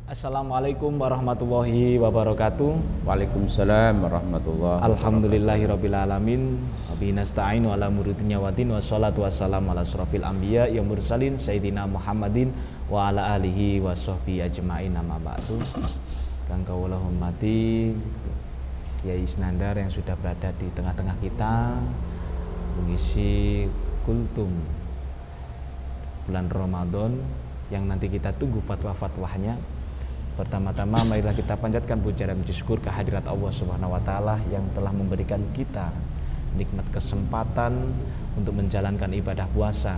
Assalamualaikum warahmatullahi wabarakatuh. Waalaikumsalam warahmatullahi wabarakatuh. Alhamdulillahirabbil alamin. Wabihi nasta'inu ala murudnya wadin wassalatu wassalamu ala asrofil anbiya ya mursalin sayyidina Muhammadin wa ala alihi wa sahbihi ajmain amma ba'du. Kang kawula hormati Kiai Isnandar yang sudah berada di tengah-tengah kita mengisi kultum bulan Ramadan yang nanti kita tunggu fatwa-fatwanya. Pertama-tama marilah kita panjatkan puja dan puji syukur kehadirat Allah Subhanahu wa taala yang telah memberikan kita nikmat kesempatan untuk menjalankan ibadah puasa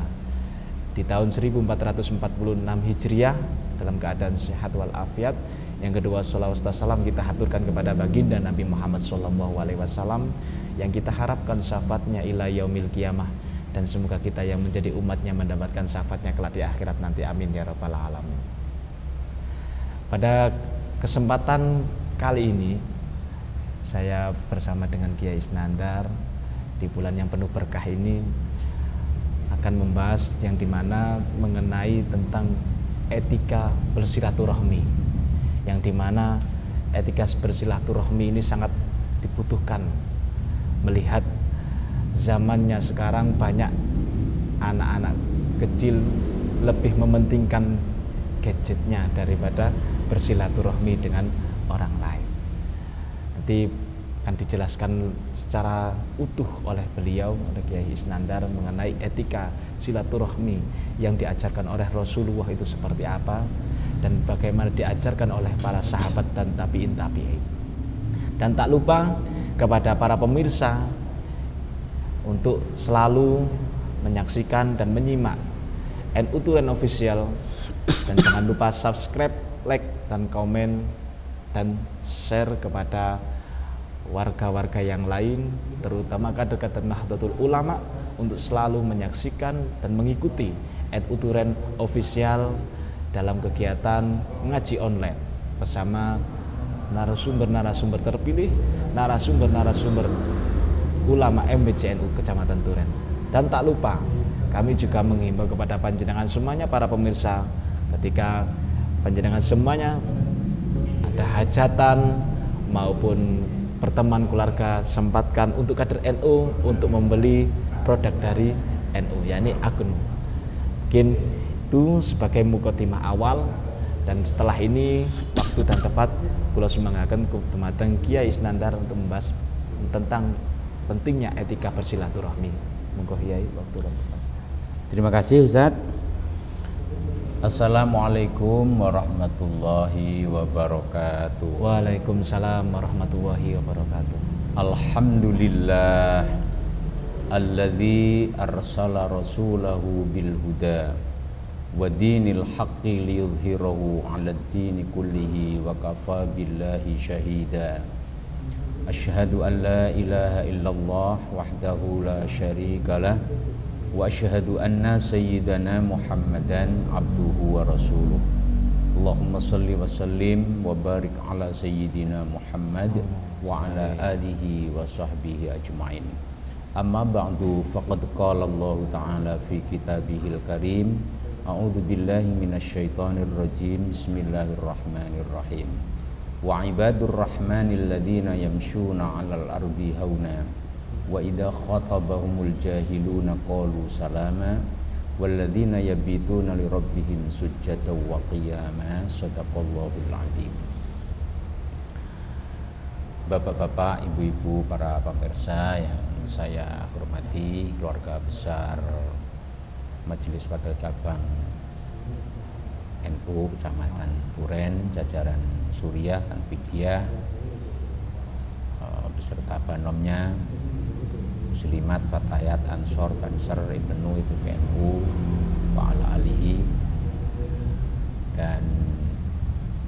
di tahun 1446 Hijriah dalam keadaan sehat walafiat. Yang kedua, sholawat salam kita haturkan kepada baginda Nabi Muhammad SAW yang kita harapkan syafaatnya ila yaumil qiyamah, dan semoga kita yang menjadi umatnya mendapatkan syafaatnya kelak di akhirat nanti, amin ya rabbal alamin. Pada kesempatan kali ini saya bersama dengan Kiai Isnandar di bulan yang penuh berkah ini akan membahas yang dimana mengenai tentang etika bersilaturahmi, yang dimana etika bersilaturahmi ini sangat dibutuhkan melihat zamannya sekarang banyak anak-anak kecil lebih mementingkan gadgetnya daripada bersilaturahmi dengan orang lain. Nanti akan dijelaskan secara utuh oleh beliau, oleh Kiai Isnandar, mengenai etika silaturahmi yang diajarkan oleh Rasulullah itu seperti apa dan bagaimana diajarkan oleh para sahabat dan tabi'in. Dan tak lupa kepada para pemirsa untuk selalu menyaksikan dan menyimak NU Turen Official, dan jangan lupa subscribe, like, dan komen dan share kepada warga-warga yang lain, terutama kader-kader Nahdlatul Ulama, untuk selalu menyaksikan dan mengikuti NU Turen Official dalam kegiatan ngaji online bersama narasumber-narasumber terpilih, narasumber-narasumber ulama MBCNU Kecamatan Turen. Dan tak lupa kami juga menghimbau kepada panjenengan semuanya, para pemirsa, ketika panjenengan semuanya ada hajatan maupun pertemuan keluarga, sempatkan untuk kader NU untuk membeli produk dari NU, yakni akun. Mungkin itu sebagai mukotimah awal, dan setelah ini waktu dan tepat kula sumanggaken dumateng Kiai Isnandar untuk membahas tentang pentingnya etika bersilaturahmi. Monggo Kiai, waktu dan tepat. Terima kasih Ustadz. Assalamualaikum warahmatullahi wabarakatuh. Waalaikumsalam warahmatullahi wabarakatuh. Alhamdulillah alladzi arsala rasulahu bil huda wa dinil haqqi liyudhhirahu 'alad dini kullihi wa kafa billahi syahida. Asyhadu an la ilaha illallah wahdahu la syarikalah wa asyhadu anna sayyidana Muhammadan abduhu wa rasuluh. Allahumma salli wa sallim wa barik ala sayyidina Muhammad wa ala alihi wa sahbihi ajma'in. Amma ba'du, faqad qala Allah ta'ala fi kitabihil karim, a'udzu billahi minasyaitonir rajim, bismillahirrahmanirrahim. Wa ibadur rahmanil ladzina yamshuna 'alal ardi hauna wa idza khatabahumul jahiluna qalu salama walladzina yabituna li rabbihim sujjatan wa qiyama. Shadaqallahul adzim. Bapak-bapak, ibu-ibu, para pemirsa yang saya hormati, keluarga besar Majelis Pada Cabang NU Kecamatan Turen, jajaran Suriah dan Fidiyah beserta banomnya, muslimat, fatayat, ansor, banser, ibnu, PBNU, wa ala alihi. Dan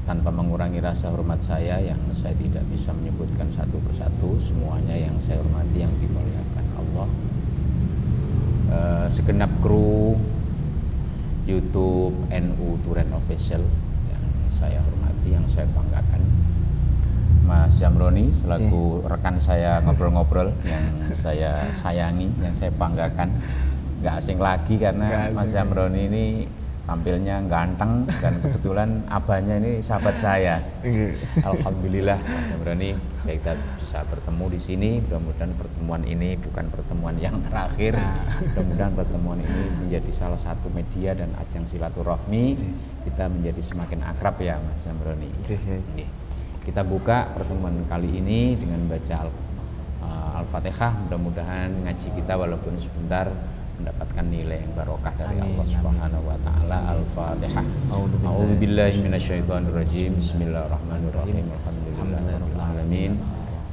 tanpa mengurangi rasa hormat saya yang saya tidak bisa menyebutkan satu persatu, semuanya yang saya hormati, yang dimuliakan Allah, segenap kru YouTube NU Turen Official yang saya hormati, yang saya banggakan, Mas Jamroni selaku rekan saya ngobrol-ngobrol yang saya sayangi, yang saya banggakan, nggak asing lagi karena Mas Jamroni ini tampilnya ganteng dan kebetulan abahnya ini sahabat saya. Alhamdulillah Mas Zamroni kita bisa bertemu di sini. Mudah-mudahan pertemuan ini bukan pertemuan yang terakhir. Mudah-mudahan pertemuan ini menjadi salah satu media dan ajang silaturahmi. Kita menjadi semakin akrab ya Mas Zamroni. Kita buka pertemuan kali ini dengan baca Al-Fatihah. Mudah-mudahan ngaji kita walaupun sebentar mendapatkan nilai yang barokah dari Allah Subhanahu wa taala. Al-Fatihah. A'udzubillahi minasyaitonirrajim. Bismillahirrahmanirrahim. Alhamdulillahirabbil alamin.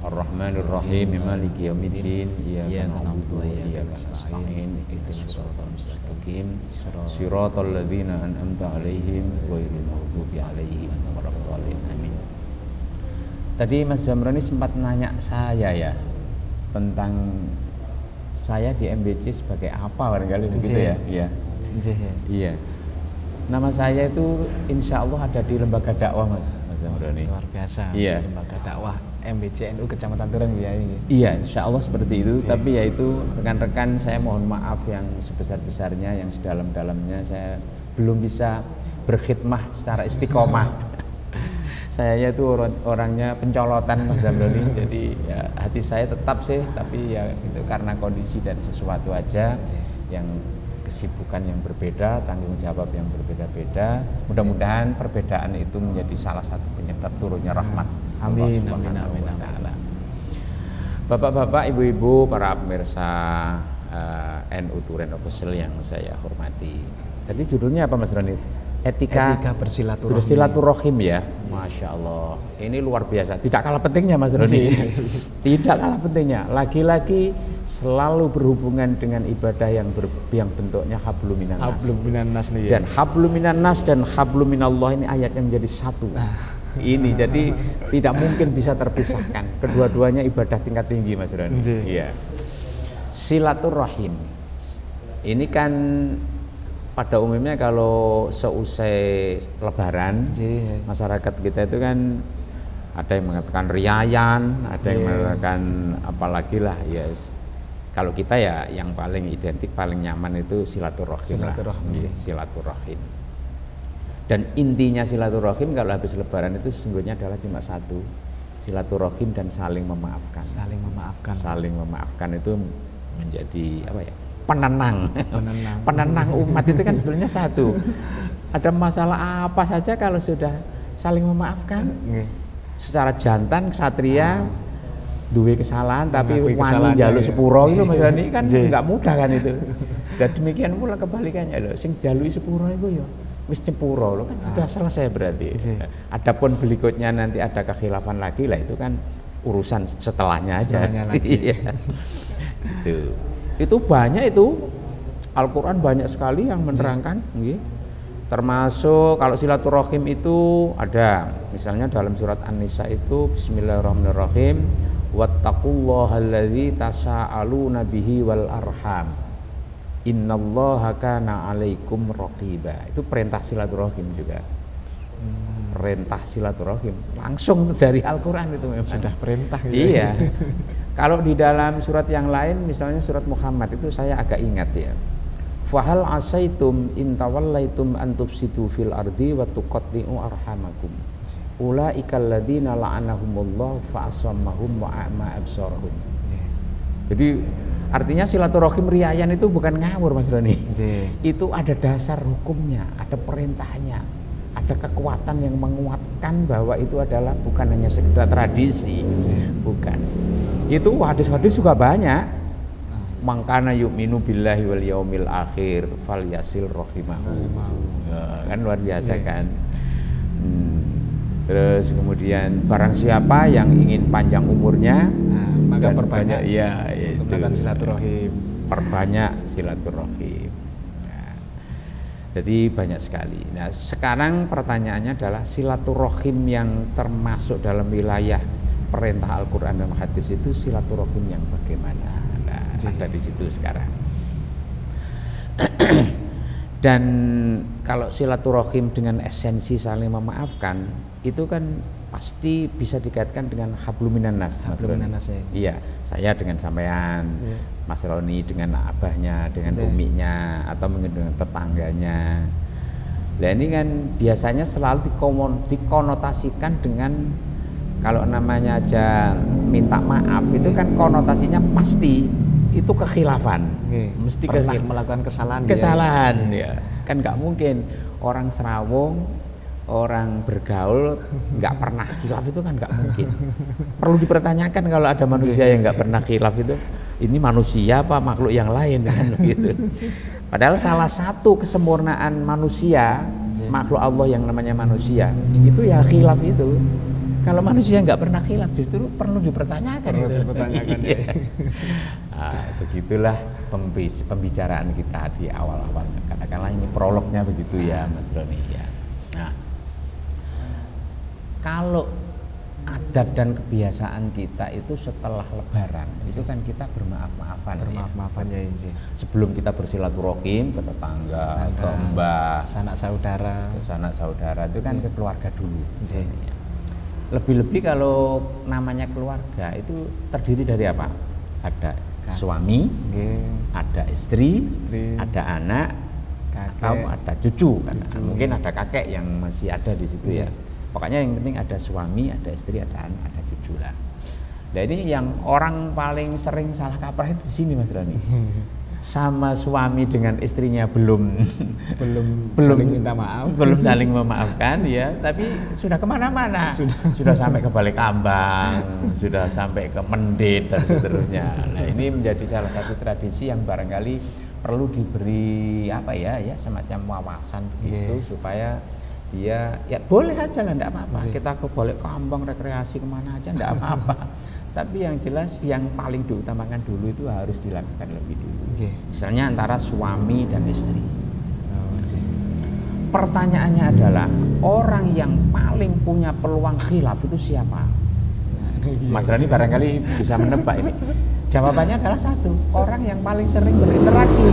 Arrahmanir Rahim. Maliki yaumiddin. Iyyaka na'budu wa iyyaka nasta'in. Ihdinas siratal mustaqim. Shiratal ladzina an'amta 'alaihim ghairil maghdubi 'alaihim waladdallin. Amin. Tadi Mas Zamroni sempat nanya saya ya tentang saya di MBC sebagai apa barangkali begitu ya. Iya. Iya. Nama saya itu insya Allah ada di lembaga dakwah Mas Zamroni. Luar biasa. Iya. Lembaga dakwah MBCNU Kecamatan Turen ya ini. Iya, insya Allah seperti itu. Tapi ya itu rekan-rekan saya mohon maaf yang sebesar-besarnya, yang sedalam-dalamnya saya belum bisa berkhidmah secara istiqomah. Saya itu orangnya pencolotan Mas Zamroni, jadi ya, hati saya tetap sih, tapi ya itu karena kondisi dan sesuatu aja yang kesibukan yang berbeda, tanggung jawab yang berbeda-beda. Mudah-mudahan perbedaan itu menjadi salah satu penyebab turunnya rahmat. Amin. Bapak-bapak, ibu-ibu, para pemirsa NU Turen Official yang saya hormati. Tadi judulnya apa Mas Roni? Etika bersilaturahim ya. Masya Allah, ini luar biasa. Tidak kalah pentingnya Mas Roni. Tidak kalah pentingnya. Lagi-lagi selalu berhubungan dengan ibadah yang bentuknya hablum minan nas. Hablum minan nas nih. Dan hablum minan nas dan hablum minallah ini ayatnya menjadi satu. Ini jadi tidak mungkin bisa terpisahkan. Kedua-duanya ibadah tingkat tinggi Mas Roni. Iya. Silaturahim. Ini kan pada umumnya kalau seusai Lebaran, masyarakat kita itu kan ada yang mengatakan riayan, ada yang mengatakan apalagi lah, yes. Kalau kita ya yang paling identik, paling nyaman itu silaturahim. Silaturahim. Dan intinya silaturahim kalau habis Lebaran itu sesungguhnya adalah cuma satu, silaturahim dan saling memaafkan. Saling memaafkan itu menjadi apa ya? Penenang umat itu kan sebetulnya satu. Ada masalah apa saja kalau sudah saling memaafkan, secara jantan ksatria duwe kesalahan tapi wani njaluk sepuro itu Mas Rani kan enggak mudah kan itu. Dan demikian pula kebalikannya loh, sing jalui sepuro itu ya wis nyepuro loh kan sudah selesai berarti. Adapun berikutnya nanti ada kekhilafan lagi lah itu kan urusan setelahnya aja. Itu banyak itu Al-Quran banyak sekali yang menerangkan, termasuk kalau silaturahim itu ada misalnya dalam surat An-Nisa itu Bismillahirrahmanirrahim wattaqullahalladzi tasaaluna bihi wal arham innallaha kana 'alaikum raqiba. Itu perintah silaturahim juga. Perintah silaturahim langsung dari Al-Quran itu memang sudah perintah gitu. Iya. Kalau di dalam surat yang lain misalnya surat Muhammad itu saya agak ingat ya. Fahal asaitum in tawallaitum an tufsidu fil ardi wa tuqatti'u arhamakum. Ulaikal ladzina la'anahumullah fa asammahum wa a'ma absarahum. Jadi artinya silaturahim riayan itu bukan ngawur Mas Roni. Itu ada dasar hukumnya, ada perintahnya. Ada kekuatan yang menguatkan bahwa itu adalah bukan hanya sekedar tradisi, bukan. Itu hadis-hadis juga banyak. Mangkana yu'minu billahi wal yaumil akhir falyasil rahimahu. Kan luar biasa kan. Terus kemudian barang siapa yang ingin panjang umurnya, maka perbanyak ya itu silaturahim. Perbanyak silaturahim. Jadi banyak sekali. Nah sekarang pertanyaannya adalah silaturahim yang termasuk dalam wilayah perintah Al-Quran dan hadis itu silaturahim yang bagaimana? Nah ada di situ sekarang. Dan kalau silaturahim dengan esensi saling memaafkan itu kan pasti bisa dikaitkan dengan hablum minan nas. Iya, saya dengan sampean, Mas Roni dengan abahnya, dengan uminya, atau mungkin dengan tetangganya. Nah ini kan biasanya selalu dikonotasikan dengan, kalau namanya aja minta maaf itu kan konotasinya pasti itu kekhilafan, mesti melakukan kesalahan. Kesalahan ya. Kan nggak mungkin orang serawung, orang bergaul nggak pernah khilaf, itu kan nggak mungkin. Perlu dipertanyakan kalau ada manusia yang nggak pernah khilaf itu, ini manusia apa makhluk yang lain kan gitu. Padahal salah satu kesempurnaan manusia, makhluk Allah yang namanya manusia, itu ya khilaf itu. Kalau manusia nggak pernah khilaf justru perlu dipertanyakan itu. Ya. Nah, begitulah pembicaraan kita di awal-awal. Katakanlah ini prolognya begitu ya Mas Roni ya. Nah, kalau adat dan kebiasaan kita itu setelah Lebaran itu kan kita bermaaf-maafan. Bermaaf-maafan ya. Sebelum kita bersilaturahim ke tetangga, ke mbah, sanak saudara itu kan ke keluarga dulu. Lebih-lebih kalau namanya keluarga itu terdiri dari apa? Ada suami, ada istri, ada anak, kakek, atau ada cucu. Mungkin ada kakek yang masih ada di situ ya. Pokoknya yang penting ada suami, ada istri, ada anak, ada cucu lah. Nah ini yang orang paling sering salah kaprah di sini Mas Roni. Sama suami dengan istrinya belum saling minta maaf, belum saling memaafkan ya, tapi sudah kemana-mana, sudah sampai ke Balikambang, sudah sampai ke Mendit dan seterusnya. Nah ini menjadi salah satu tradisi yang barangkali perlu diberi apa ya semacam wawasan begitu supaya dia ya boleh aja lah, enggak apa-apa. Kita ke Balikambang rekreasi kemana aja enggak apa-apa. Tapi yang jelas yang paling diutamakan dulu itu harus dilakukan lebih dulu. Misalnya antara suami dan istri. Pertanyaannya adalah orang yang paling punya peluang khilaf itu siapa? Mas Rani barangkali bisa menebak ini. Jawabannya adalah satu, orang yang paling sering berinteraksi.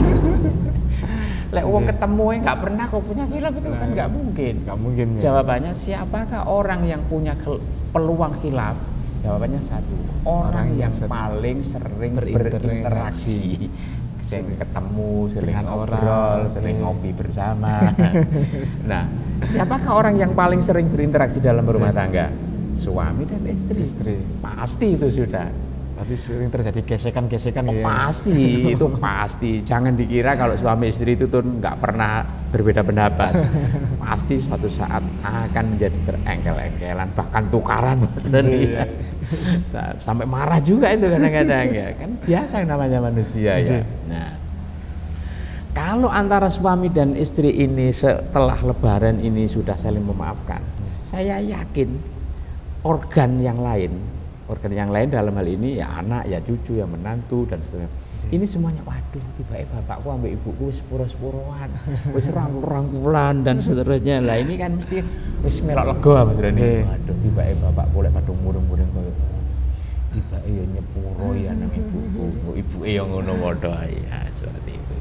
Lek wong ketemu nggak pernah kok punya khilaf itu kan nggak mungkin. Nggak mungkin. Ya. Jawabannya siapakah orang yang punya peluang khilaf? Jawabannya satu, orang yang paling sering berinteraksi. Sering ketemu, sering ngobrol, sering ngopi bersama. Nah, siapakah orang yang paling sering berinteraksi dalam rumah tangga? Suami dan istri. Pasti itu sudah. Tapi sering terjadi gesekan-gesekan ya. Pasti, itu pasti. Jangan dikira kalau suami istri itu tuh nggak pernah berbeda pendapat. Pasti suatu saat akan menjadi terengkel-engkelan, bahkan tukaran. Ya. Sampai marah juga itu kadang-kadang ya. Kan biasa yang namanya manusia ya. Nah, kalau antara suami dan istri ini setelah Lebaran ini sudah saling memaafkan, saya yakin organ yang lain dalam hal ini ya anak, ya cucu, ya menantu dan seterusnya. Ini semuanya waduh tiba-tiba bapakku ambek ibuku wis sepuro-sepuroan, wis rangkulan dan seterusnya. Lah ini kan mesti wis melok lega Mas Rani. Waduh tiba-tiba bapakku lek padung murung-murung koyo tiba-tiba ya nyepuro ya nang ibuke ya ngono padha ya seperti itu.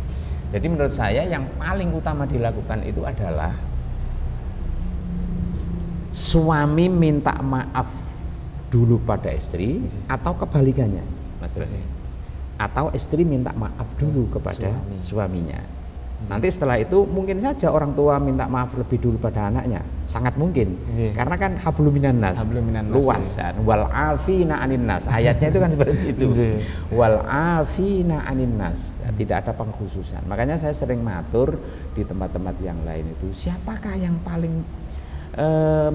Jadi menurut saya yang paling utama dilakukan itu adalah suami minta maaf dulu pada istri atau kebalikannya Mas Rani, atau istri minta maaf dulu kepada suaminya. Nanti setelah itu mungkin saja orang tua minta maaf lebih dulu pada anaknya, sangat mungkin. Karena kan hablum minan nas, luas kan. Wal afina anin nas, ayatnya itu kan seperti itu. Wal afina anin nas, tidak ada pengkhususan. Makanya saya sering matur di tempat-tempat yang lain itu, siapakah yang paling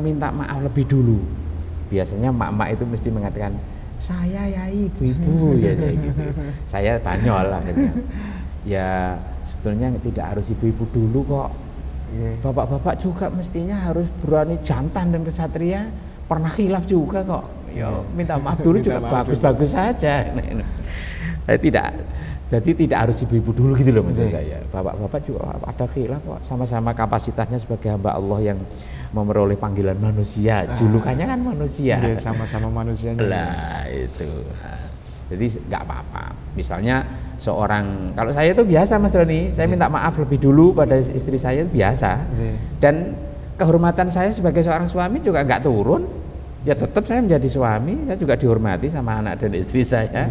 minta maaf lebih dulu? Biasanya mak-mak itu mesti mengatakan saya ya ibu-ibu ya gitu. Saya Banyol akhirnya. Ya sebetulnya tidak harus ibu-ibu dulu kok. Bapak-bapak juga mestinya harus berani jantan dan kesatria. Pernah khilaf juga kok. Ya minta maaf dulu juga bagus-bagus saja. Jadi tidak harus ibu-ibu dulu gitu loh maksud saya. Bapak-bapak juga ada khilaf kok. Sama-sama kapasitasnya sebagai hamba Allah yang memperoleh panggilan manusia. Julukannya kan manusia. Sama-sama manusianya. Lah itu. Jadi nggak apa-apa. Misalnya seorang, kalau saya itu biasa Mas Roni, saya minta maaf lebih dulu pada istri saya itu biasa. Dan kehormatan saya sebagai seorang suami juga nggak turun. Ya tetap saya menjadi suami, saya juga dihormati sama anak dan istri saya.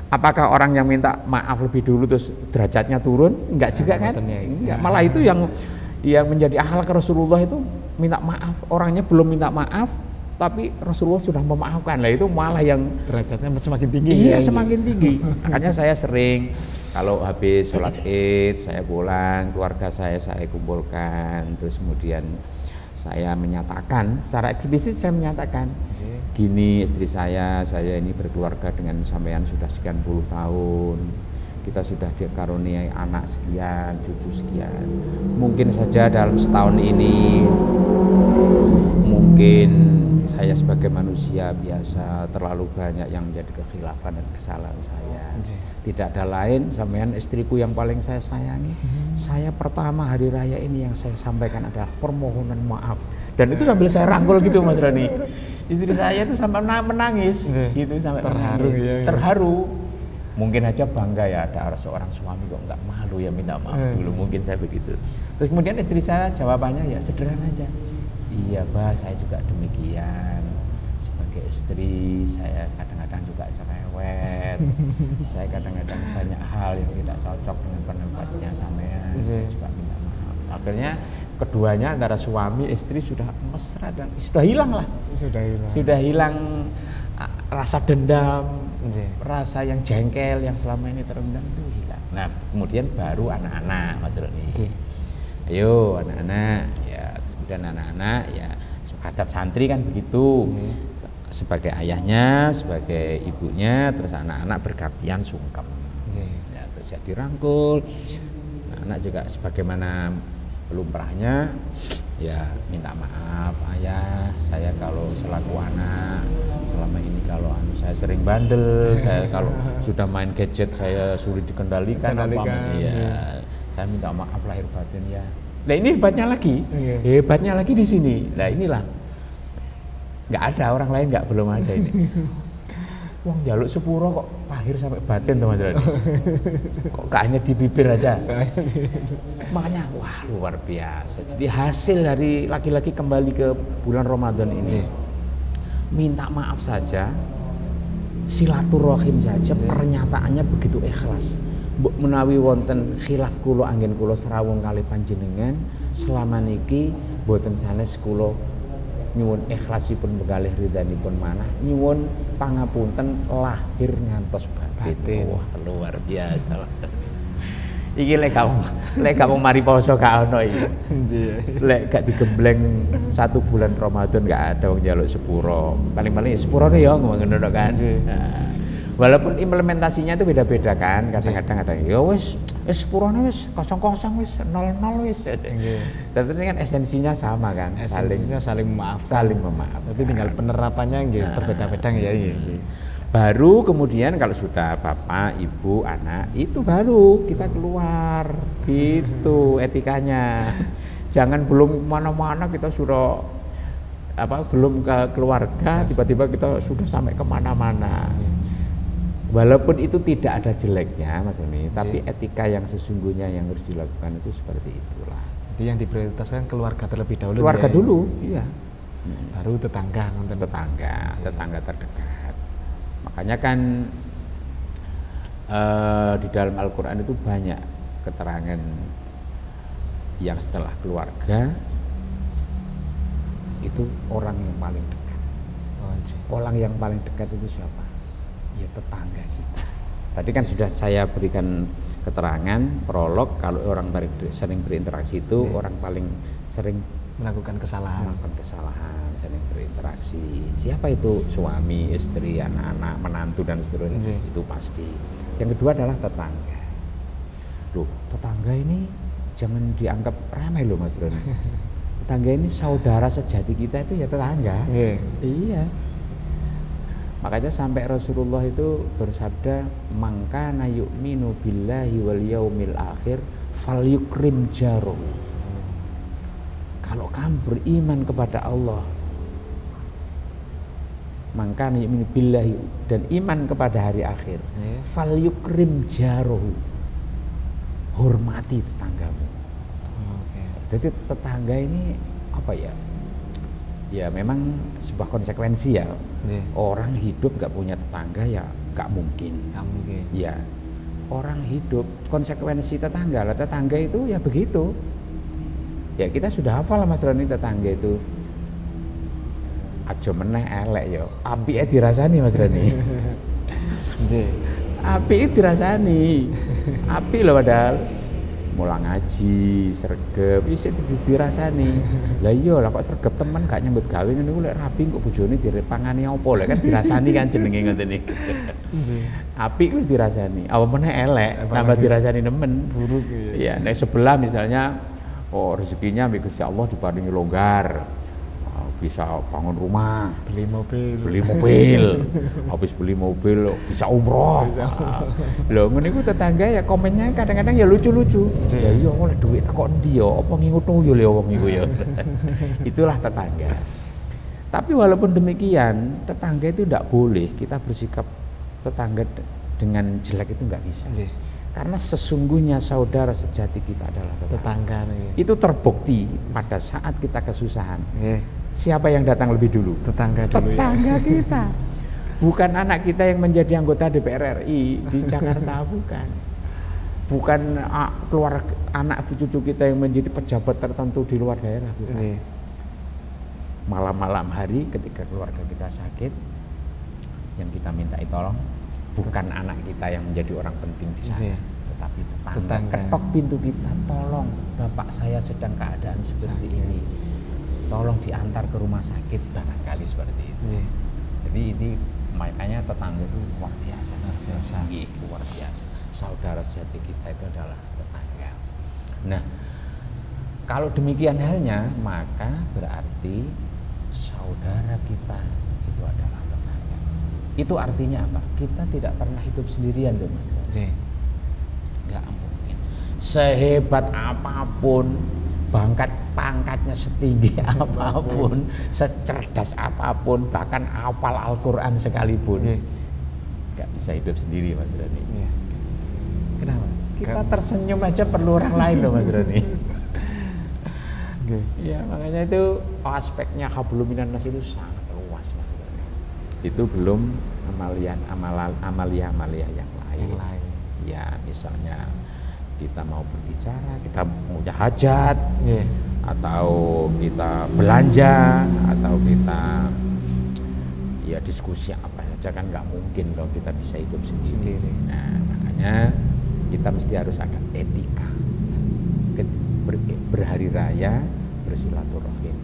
Apakah orang yang minta maaf lebih dulu terus derajatnya turun? Enggak juga kan? Enggak, malah itu yang yang menjadi akhlak Rasulullah itu minta maaf. Orangnya belum minta maaf, tapi Rasulullah sudah memaafkan. Lah itu malah yang derajatnya semakin tinggi. Iya, semakin tinggi. Makanya saya sering kalau habis sholat Id, saya pulang, keluarga saya kumpulkan, terus kemudian saya menyatakan secara eksplisit, saya menyatakan gini, istri saya ini berkeluarga dengan sampean sudah sekian puluh tahun, kita sudah dikaruniai anak sekian, cucu sekian. Mungkin saja dalam setahun ini mungkin saya sebagai manusia biasa terlalu banyak yang menjadi kekhilafan dan kesalahan saya. Tidak ada lain, sampean istriku yang paling saya sayangi. Saya pertama hari raya ini yang saya sampaikan adalah permohonan maaf. Dan itu sambil saya rangkul gitu Mas Rani. Istri saya itu sampai menangis gitu, sampai terharu menangis. Ya. Terharu. Mungkin aja bangga ya, ada seorang suami kok nggak malu ya minta maaf dulu, mungkin saya begitu. Terus kemudian istri saya jawabannya ya sederhana aja. Iya Bah, saya juga demikian. Sebagai istri saya kadang-kadang juga cerewet. Saya kadang-kadang banyak hal yang tidak cocok dengan pendapatnya sampean. Saya juga minta maaf. Akhirnya keduanya antara suami istri sudah mesra dan sudah hilang lah. Sudah hilang rasa dendam, rasa yang jengkel yang selama ini terendam itu hilang. Nah, kemudian baru anak-anak Mas Roni. Ayo anak-anak ya, kemudian anak-anak ya, adat santri kan begitu. Sebagai ayahnya, sebagai ibunya, terus anak-anak bergantian sungkem. Ya, terus ya dirangkul. Anak juga sebagaimana lumrahnya ya minta maaf ayah, saya kalau selaku anak selama ini kalau saya sering bandel, saya kalau sudah main gadget saya sulit dikendalikan apa ya, saya minta maaf lahir batin ya. Nah ini hebatnya lagi di sini. Nah inilah nggak ada orang lain, belum ada ini. Wong jaluk sepuro kok lahir sampai batin tuh Mas Rani. Kok gak hanya di bibir aja. Makanya wah luar biasa. Jadi hasil dari laki-laki kembali ke bulan Ramadan ini minta maaf saja, silaturahim saja, pernyataannya begitu ikhlas. Mbok menawi wonten khilaf kula anggen kula serawung kalih panjenengan, selama niki boten sanes kula nyuwun ikhlasipun begalih ridhanipun manah, nyuwun pangapunten lahir ngantos batin. Wah luar biasa. Iki lek kamu mari poso gak ono iki. Lek gak digembleng 1 bulan Ramadan gak ada wong njaluk sepuro. Paling-paling sepurone ya ngono kan. Nah, walaupun implementasinya itu beda-beda kan, kadang-kadang ada ya wis sepurone wis kosong-kosong wis 00 wis. Tapi kan esensinya sama kan, saling memaaf. Tapi tinggal penerapannya nggih berbeda-beda ya. Baru kemudian kalau sudah bapak, ibu, anak itu baru kita keluar gitu etikanya. Jangan belum mana-mana kita sudah belum ke keluarga tiba-tiba kita sudah sampai kemana-mana. Walaupun itu tidak ada jeleknya Mas Roni, tapi etika yang sesungguhnya yang harus dilakukan itu seperti itulah. Jadi yang diprioritaskan keluarga terlebih dahulu. Keluarga dulu, iya. Baru tetangga terdekat. Makanya kan di dalam Al-Quran itu banyak keterangan yang setelah keluarga itu orang yang paling dekat. Orang yang paling dekat itu siapa? Ya tetangga kita. Tadi kan sudah saya berikan keterangan prolog kalau orang sering berinteraksi itu orang paling sering melakukan kesalahan, sering berinteraksi. Siapa itu? Suami, istri, anak-anak, menantu dan seterusnya. Itu pasti. Yang kedua adalah tetangga. Loh, tetangga ini jangan dianggap remeh loh Mas Roni. Tetangga ini saudara sejati kita itu ya tetangga. Iya. Makanya sampai Rasulullah itu bersabda, "Mangkana yu'minu billahi wal yaumil akhir falyukrim jaruh." Kalau kamu beriman kepada Allah, mangkana yu'minu billahi dan iman kepada hari akhir, falyukrim jaruh. Hormati tetanggamu. Jadi tetangga ini apa ya? Ya memang sebuah konsekuensi ya. Orang hidup nggak punya tetangga ya nggak mungkin. Ya orang hidup konsekuensi tetangga lah. Tetangga itu ya begitu. Ya kita sudah hafal Mas Roni, tetangga itu aja meneh elek ya. Apike dirasani Mas Roni. Nggih. Apike dirasani. Apik lho padahal. Mulang ngaji, sregep, isih dirasani. Lah iya lah kok sregep temen gak nyambut gawe ngene ku lek rabi kok bojone direpangani apa lek kan dirasani kan jenenge ngoten iki. Nggih. Apik ku dirasani. Apa meneh elek, tambah dirasani nemen. Buruk ya. Iya, nek sebelah misalnya rezekinya ambek Gusti Allah diparingi longgar. Bisa bangun rumah, Beli mobil. habis beli mobil bisa umroh. Loh ngene iku tetangga ya komennya kadang-kadang ya lucu-lucu. Ya iya oleh duit kok endi ya, apa ngingu tuyul ya wong iku ya. Itulah tetangga. Tapi walaupun demikian, tetangga itu tidak boleh kita bersikap tetangga dengan jelek, itu nggak bisa. Karena sesungguhnya saudara sejati kita adalah tetangga. Itu terbukti pada saat kita kesusahan. Siapa yang datang lebih dulu? Tetangga dulu. Tetangga kita. Bukan anak kita yang menjadi anggota DPR RI di Jakarta, bukan. Bukan keluarga anak cucu kita yang menjadi pejabat tertentu di luar daerah, bukan. Malam-malam hari ketika keluarga kita sakit, yang kita minta tolong bukan anak kita yang menjadi orang penting di sana, tetapi tetangga. Ketok pintu kita, tolong bapak saya sedang keadaan seperti ini, tolong diantar ke rumah sakit, barangkali seperti itu. Jadi ini makanya tetangga itu luar biasa, luar biasa. Saudara sejati kita itu adalah tetangga. Nah, kalau demikian halnya, maka berarti saudara kita itu adalah tetangga. Itu artinya apa? Kita tidak pernah hidup sendirian loh Mas. Nggak mungkin. Sehebat apapun, pangkatnya setinggi apapun, secerdas apapun, bahkan hafal Al-Quran sekalipun, nggak bisa hidup sendiri Mas Roni. Kenapa? Kita tersenyum aja perlu orang lain loh Mas Roni. Ya makanya itu aspeknya hablum minan nas itu sangat luas Mas Roni. Itu belum amalia-amalia yang lain. Ya misalnya kita mau berbicara, kita punya hajat, atau kita belanja, atau kita ya diskusi apa saja, kan nggak mungkin dong kita bisa hidup sendiri. Nah makanya kita mesti harus ada etika berhari raya, bersilaturahim.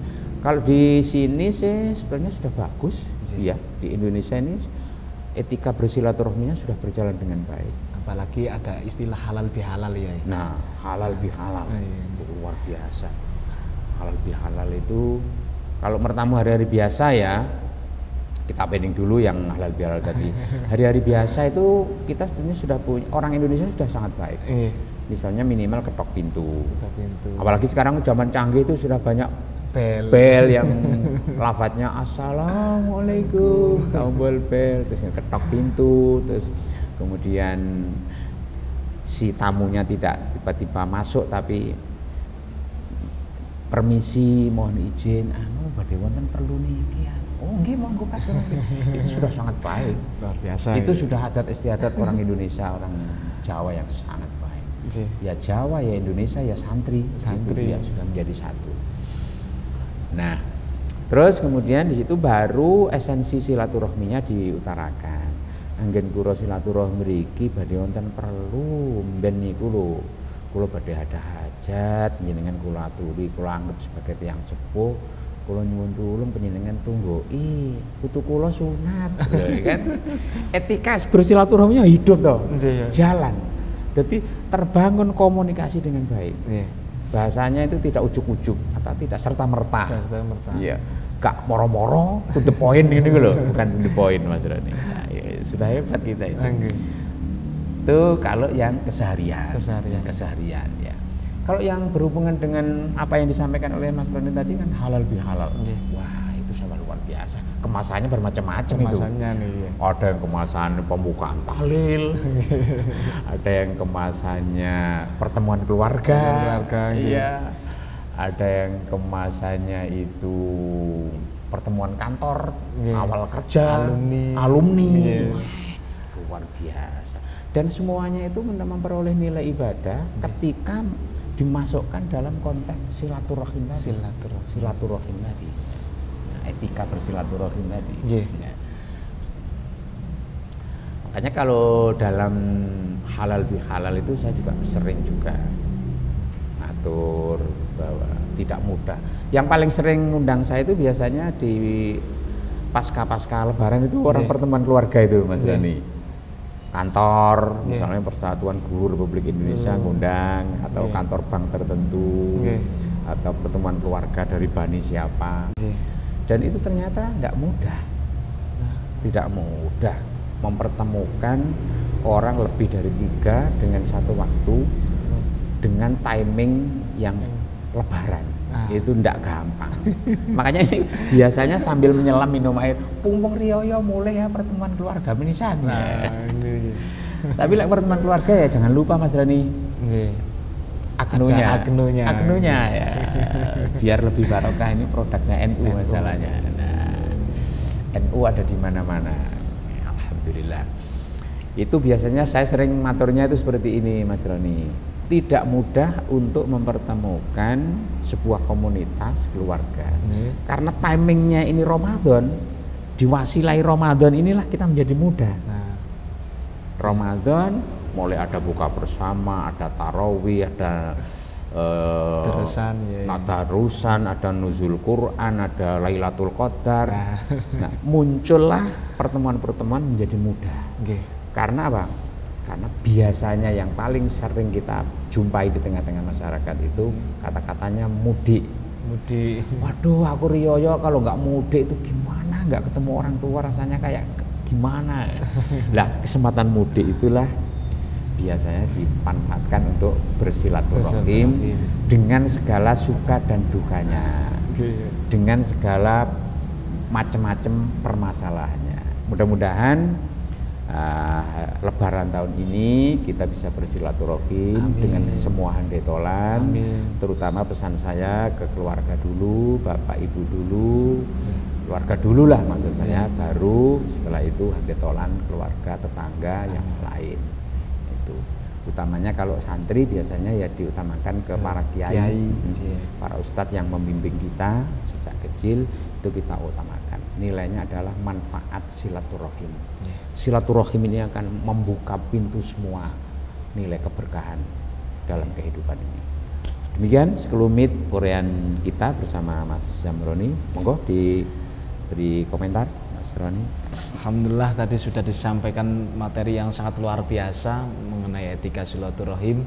Kalau di sini sih sebenarnya sudah bagus, ya di Indonesia ini etika bersilaturahminya sudah berjalan dengan baik. Apalagi ada istilah halal bihalal ya. Nah, halal bihalal luar biasa. Halal bihalal itu kalau bertamu hari-hari biasa ya, kita pending dulu yang halal bihalal tadi. Hari-hari biasa itu kita sebenarnya sudah punya, orang Indonesia sudah sangat baik. Misalnya minimal ketok pintu. Apalagi sekarang zaman canggih itu sudah banyak bel yang lafadznya assalamualaikum, tombol bel, terus ketok pintu, terus kemudian si tamunya tidak tiba-tiba masuk tapi permisi, mohon izin, badhe wonten perlu niki. Oh nggih monggo Pak. Itu sudah sangat baik. Luar biasa. Itu sudah adat istiadat orang Indonesia, orang Jawa yang sangat baik. Ya Jawa, ya Indonesia, ya santri. Itu ya sudah menjadi satu. Nah, terus kemudian di situ baru esensi silaturahminya diutarakan. Anggen kula silaturahmi mriki badhe wonten perlu mben niku lho kula badhe ada hajat njenengan kula aturi, kula anggap sebagai tiyang sepuh, kula nyuwun tulung panjenengan tunggoki putu kula sunat kan. Etika bersilaturahminya hidup toh, jalan. Jadi terbangun komunikasi dengan baik. Bahasanya itu tidak ujuk-ujuk atau tidak serta-merta. Iya. Gak moro-moro, to the point ini loh, bukan to the point Mas Roni. Nah, ya, sudah hebat kita itu. Itu kalau yang keseharian ya. Kalau yang berhubungan dengan apa yang disampaikan oleh Mas Roni tadi kan halal bihalal. Wah itu sangat luar biasa. Kemasannya bermacam-macam itu. Ada yang kemasan pembukaan tahlil, ada yang kemasannya pertemuan keluarga. Iya. Ada yang kemasannya itu pertemuan kantor, awal kerja, alumni. Luar biasa. Dan semuanya itu memperoleh nilai ibadah ketika dimasukkan dalam konteks silaturahim tadi. Silaturahim tadi. Nah, etika bersilaturahim tadi. Ya. Makanya kalau dalam halal bihalal itu saya juga sering juga atur bahwa tidak mudah. Yang paling sering undang saya itu biasanya di pasca lebaran itu orang pertemuan keluarga itu Mas Rani. Kantor, misalnya Persatuan Guru Republik Indonesia ngundang, atau kantor bank tertentu, atau pertemuan keluarga dari bani siapa. Dan itu ternyata tidak mudah, mempertemukan orang lebih dari 3 dengan satu waktu, dengan timing yang lebaran. Itu tidak gampang. Makanya ini biasanya sambil menyelam minum air, pumpung riyoyo mulai ya pertemuan keluarga menisan. Tapi like pertemuan keluarga ya jangan lupa Mas Rani. Agnunya ya. Biar lebih barokah, ini produknya NU masalahnya. Nah, NU ada di mana-mana. Alhamdulillah. Itu biasanya saya sering maturnya itu seperti ini Mas Rani. Tidak mudah untuk mempertemukan sebuah komunitas keluarga karena timingnya ini Ramadan, diwasilai Ramadan inilah kita menjadi mudah. Ramadan mulai ada buka bersama, ada tarawih, ada tadarusan, ada nuzul Quran, ada Lailatul Qadar. Nah, muncullah pertemuan-pertemuan menjadi mudah. Karena apa? Karena biasanya yang paling sering kita jumpai di tengah-tengah masyarakat itu kata-katanya mudik. Waduh, aku riyoyo kalau nggak mudik itu gimana? Nggak ketemu orang tua rasanya kayak gimana? Lah, kesempatan mudik itulah biasanya dimanfaatkan untuk bersilaturahim dengan segala suka dan dukanya, dengan segala macam-macam permasalahannya. Mudah-mudahan Lebaran tahun ini kita bisa bersilaturahim dengan semua handetolan. Terutama pesan saya ke keluarga dulu, bapak ibu dulu, keluarga dulu lah maksud saya, baru setelah itu handetolan keluarga tetangga yang lain. Itu utamanya kalau santri biasanya ya diutamakan ke para kiai, para ustadz yang membimbing kita sejak kecil, itu kita utamakan. Nilainya adalah manfaat silaturahim. Silaturahim ini akan membuka pintu semua nilai keberkahan dalam kehidupan ini. Demikian sekelumit uraian kita bersama Mas Zamroni. Monggo diberi komentar Mas Roni. Alhamdulillah tadi sudah disampaikan materi yang sangat luar biasa mengenai etika silaturahim,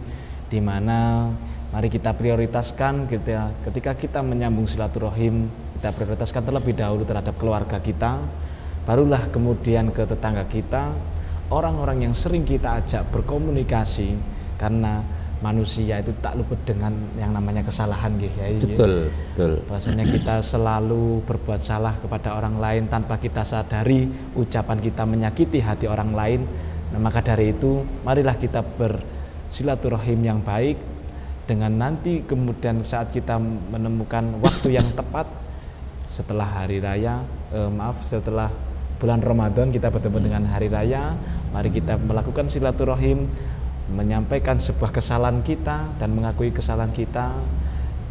di mana mari kita prioritaskan ketika kita menyambung silaturahim, kita prioritaskan terlebih dahulu terhadap keluarga kita, barulah kemudian ke tetangga kita, orang-orang yang sering kita ajak berkomunikasi, karena manusia itu tak luput dengan yang namanya kesalahan gitu ya. Betul. Bahwasanya kita selalu berbuat salah kepada orang lain tanpa kita sadari ucapan kita menyakiti hati orang lain. Nah, maka dari itu marilah kita bersilaturahim yang baik, dengan nanti kemudian saat kita menemukan waktu yang tepat setelah hari raya, setelah bulan Ramadan kita bertemu dengan hari raya, mari kita melakukan silaturahim, menyampaikan sebuah kesalahan kita dan mengakui kesalahan kita,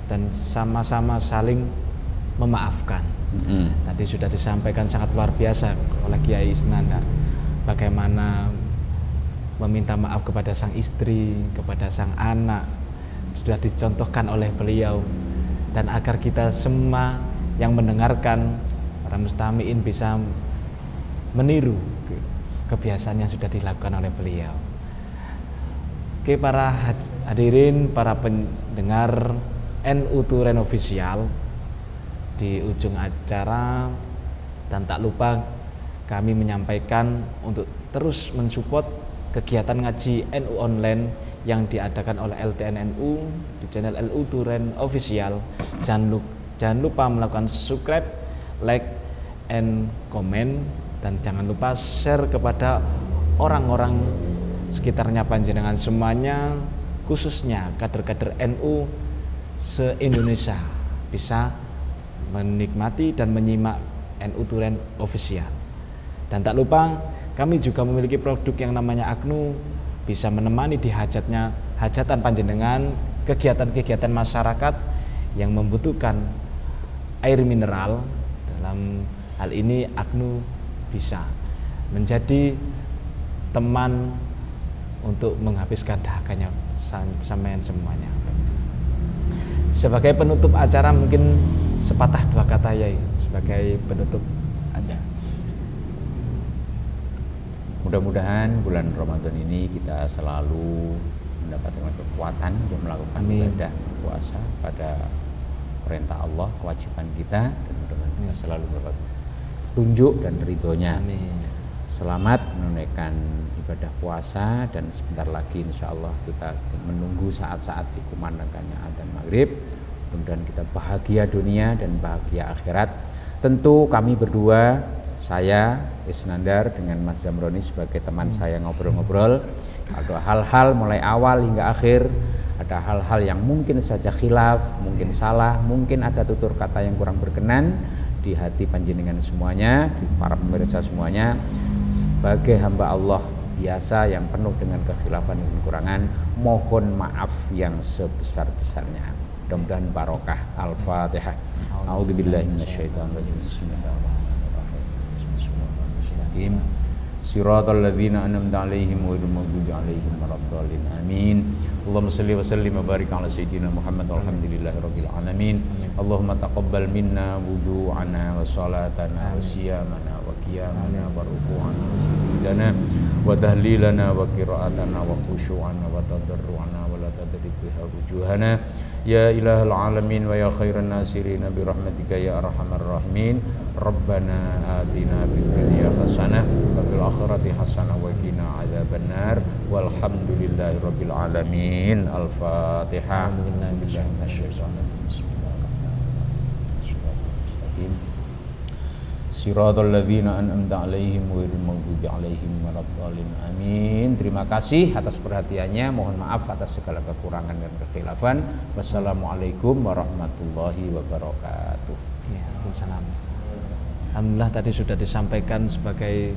dan sama-sama saling memaafkan. Tadi sudah disampaikan sangat luar biasa oleh Kiai Isnandar, bagaimana meminta maaf kepada sang istri, kepada sang anak, sudah dicontohkan oleh beliau, dan agar kita semua yang mendengarkan, para mustamiin bisa meniru kebiasaan yang sudah dilakukan oleh beliau. Oke, para hadirin, para pendengar NU Turen Official, di ujung acara dan tak lupa kami menyampaikan untuk terus mensupport kegiatan ngaji NU online yang diadakan oleh LTN-NU di channel NU Turen Official. Jangan lupa melakukan subscribe, like, and comment, dan jangan lupa share kepada orang-orang sekitarnya panjenengan semuanya, khususnya kader-kader NU se-Indonesia bisa menikmati dan menyimak NU Turen Official. Dan tak lupa kami juga memiliki produk yang namanya Agnu, bisa menemani di hajatan panjenengan kegiatan-kegiatan masyarakat yang membutuhkan air mineral. Dalam hal ini Agnu bisa menjadi teman untuk menghabiskan dahakanya sampean semuanya. Sebagai penutup acara mungkin sepatah dua kata ya, sebagai penutup aja. Mudah-mudahan bulan Ramadan ini kita selalu mendapatkan kekuatan untuk melakukan ibadah puasa pada perintah Allah, kewajiban kita, dan mudah-mudahan kita selalu mendapat tunjuk dan ridhonya. Selamat menunaikan ibadah puasa, dan sebentar lagi insya Allah kita menunggu saat-saat dikumandangkannya adzan maghrib. Mudah-mudahan kita bahagia dunia dan bahagia akhirat. Tentu kami berdua, saya Isnandar dengan Mas Zamroni sebagai teman saya ngobrol-ngobrol, ada hal-hal mulai awal hingga akhir, ada hal-hal yang mungkin saja khilaf, mungkin salah, mungkin ada tutur kata yang kurang berkenan di hati panjenengan semuanya, di para pemirsa semuanya. Sebagai hamba Allah biasa yang penuh dengan kekhilafan dan kekurangan, mohon maaf yang sebesar-besarnya. Mudah-mudahan barokah. Al-Fatihah. A'udzubillahi minasyaitonirrajim. Bismillahirrahmanirrahim. Bismillahirrahmanirrahim. Siratal ladzina an'amta 'alaihim ghairil maghdubi 'alaihim waladdallin. Amin. Allahumma shalli wa sallim wa barik ala sayyidina Muhammad walhamdulillahirabbil alamin. Allahumma taqabbal minna wudu'ana wa salatana wa siyamana wa qiyamana wa ruku'ana wa sujudana wa tahlilana wa qira'atana wa khushu'ana wa tadarru'ana wa la tadrib biha wujuhana ya ilahal alamin wa ya khairan nasirin bi rahmatika ya arhamar rahimin. Rabbana atina fid dunya hasanah wa fil akhirati hasanah wa qina adzabannar walhamdulillahi rabbil alamin. Al-Fatihah. Siratal ladzina an'amta 'alaihim ghairil maghdubi 'alaihim waladdallin. Amin. Terima kasih atas perhatiannya. Mohon maaf atas segala kekurangan dan kekhilafan. Wassalamualaikum warahmatullahi wabarakatuh. Ya, Waalaikumsalam. Alhamdulillah tadi sudah disampaikan sebagai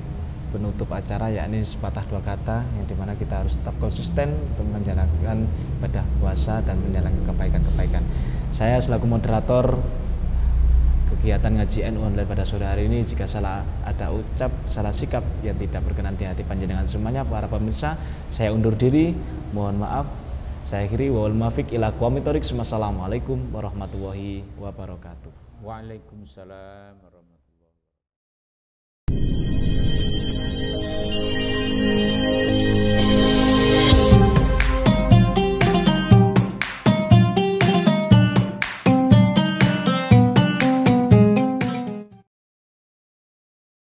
penutup acara, yakni sepatah dua kata yang dimana kita harus tetap konsisten untuk menjalankan ibadah puasa dan menjalankan kebaikan-kebaikan. Saya selaku moderator kegiatan ngaji NU online pada sore hari ini, jika salah ada ucap, salah sikap yang tidak berkenan di hati panjenengan semuanya para pemirsa, saya undur diri, mohon maaf. Saya akhiri wal muwaffiq ila aqwamit thoriq. Wassalamualaikum warahmatullahi wabarakatuh. Waalaikumsalam.